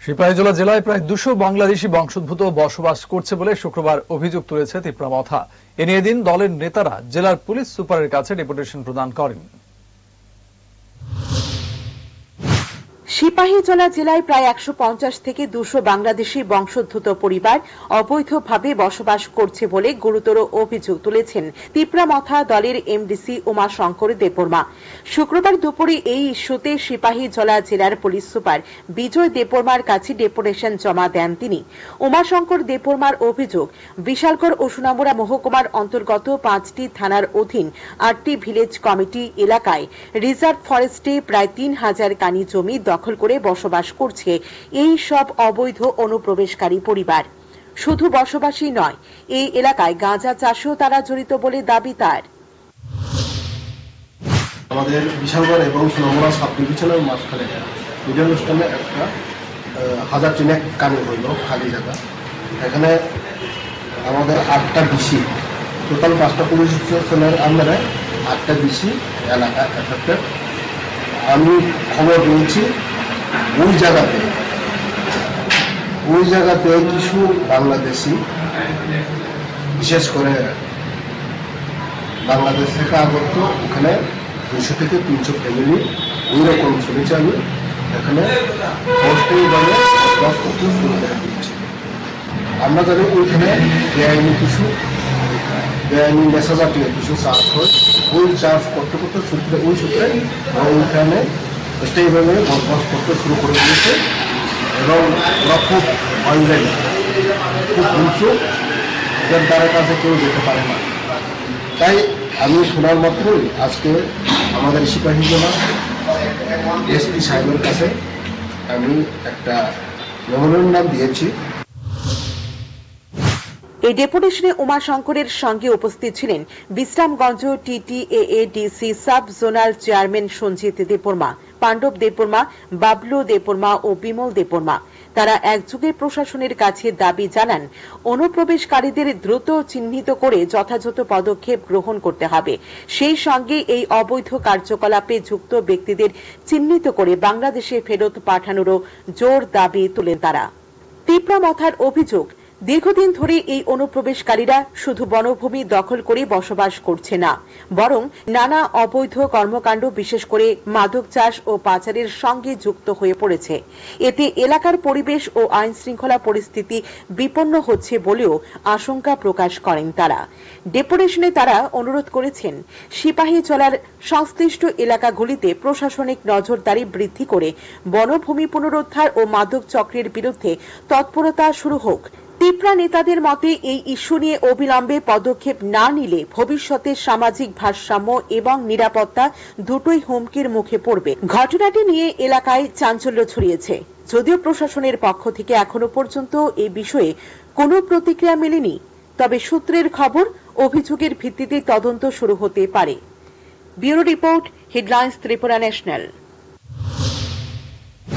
সিপাহীজলা জেলায় প্রায় 200 বাংলাদেশি বংশোদ্ভূত বসবাস করছে বলে শুক্রবার অভিযোগ তুলেছে তিপ্রামথা। এ নিয়ে দিন দলের নেতারা জেলার পুলিশ সুপারের কাছে ডেপুটেশন প্রদান করেন। সিপাহীজলা জেলায় প্রায় 150 থেকে 200 বাংলাদেশি বংশোদ্ভূত পরিবার অবৈধভাবে বসবাস করছে বলে গুরুতর অভিযোগ তুলেছেন তিপ্রামথা দলের এমডিসি উমাশঙ্কর দেববর্মা। শুক্রবার দুপুরে এই ইস্যুতে সিপাহীজলা জেলার পুলিশ সুপার বিজয় দেববর্মার কাছে ডেপুটেশন জমা দেন তিনি। উমাশঙ্কর দেববর্মার অভিযোগ, বিশালগড় ও সোনামুড়া মহকুমার অন্তর্গত 5টি থানার অধীন 8টি ভিলেজ কমিটি এলাকায় রিজার্ভ ফরেস্টে প্রায় 3000 কানি জমি দখল করে বসবাস করছে এই সব অবৈধ অনুপ্রবেশকারী পরিবার। শুধু বসবাসই নয়, এই এলাকায় গাঁজা চাষেও তারা জড়িত বলে দাবি তার। আমাদের বিশালগড় এবং সোনামুড়া সাব ডিভিশনের মাঝখানে মিডল স্ট্যান্ডে একটা 1000 টিনের কানি হইল খালি জায়গা। এখানে আমাদের 8টা বিসি, টোটাল 5টা পুলিশ স্টেশনের আন্ডারে 8টা বিসি এলাকা এফেক্টেড। আমি খবর পেয়েছি ওই জায়গাতে কিছু বাংলাদেশি, বিশেষ করে বাংলাদেশ থেকে আগত, ওখানে 200 থেকে 300 ফ্যামিলি ওই রকম শুনেছি আমি। এখানে অস্থায়ীভাবে বসবাস করতে শুরু করে দিচ্ছে। আমরা জানি ওইখানে বেআইনি নেশা জাতীয় কিছু চার্জ হয়, ওই চার্জ করতে সূত্রে ওইখানে অস্থায়ীভাবে বসবাস করতে শুরু করে দিয়েছে এবং ওরা খুব অনলাইন, খুব হিংস্র, যার দ্বারা কাছে কেউ যেতে পারে না। তাই আমি শোনার মাত্রই আজকে আমাদের সিপাহীজলা এসপি সাহেবের কাছে আমি একটা মেমোরেন্ডাম দিয়েছি। এই ডেপুটেশনে উমাশঙ্করের সঙ্গে উপস্থিত ছিলেন Bishramganj TTAADC sub zonal chairman Sanjit Debbarma, Pandav Debbarma, Bablu Debbarma ও বিমল দেববর্মা। তারা একযোগে প্রশাসনের কাছে দাবি জানান, অনুপ্রবেশকারীদের দ্রুত চিহ্নিত করে যথাযথ পদক্ষেপ গ্রহণ করতে হবে। সেই সঙ্গে এই অবৈধ কার্যকলাপে যুক্ত ব্যক্তিদের চিহ্নিত করে বাংলাদেশে ফেরত পাঠানোরও জোর দাবি তুলেন তারা। তিপ্রামথার অভিযোগ, দীর্ঘদিন ধরে এই অনুপ্রবেশকারীরা শুধু বনভূমি দখল করে বসবাস করছে না, বরং নানা অবৈধ কর্মকাণ্ড, বিশেষ করে মাদক চাষ ও পাচারের সঙ্গে যুক্ত হয়ে পড়েছে। এতে এলাকার পরিবেশ ও আইন শৃঙ্খলা পরিস্থিতি বিপন্ন হচ্ছে বলেও আশঙ্কা প্রকাশ করেন তারা। ডেপুটেশনে তারা অনুরোধ করেছেন, সিপাহীজলার সংশ্লিষ্ট এলাকাগুলিতে প্রশাসনিক নজরদারি বৃদ্ধি করে বনভূমি পুনরুদ্ধার ও মাদক চক্রের বিরুদ্ধে তৎপরতা শুরু হোক। তিপ্রা নেতাদের মতে এই ইস্যু নিয়ে অবিলম্বে পদক্ষেপ না নিলে ভবিষ্যতে সামাজিক ভারসাম্য এবং নিরাপত্তা দুটোই হুমকির মুখে পড়বে। ঘটনাটি নিয়ে এলাকায় চাঞ্চল্য ছড়িয়েছে। যদিও প্রশাসনের পক্ষ থেকে এখনো পর্যন্ত এই বিষয়ে কোনো প্রতিক্রিয়া মেলেনি, তবে সূত্রের খবর, অভিযোগের ভিত্তিতে তদন্ত শুরু হতে পারে। Bureau report, headlines Tripura national.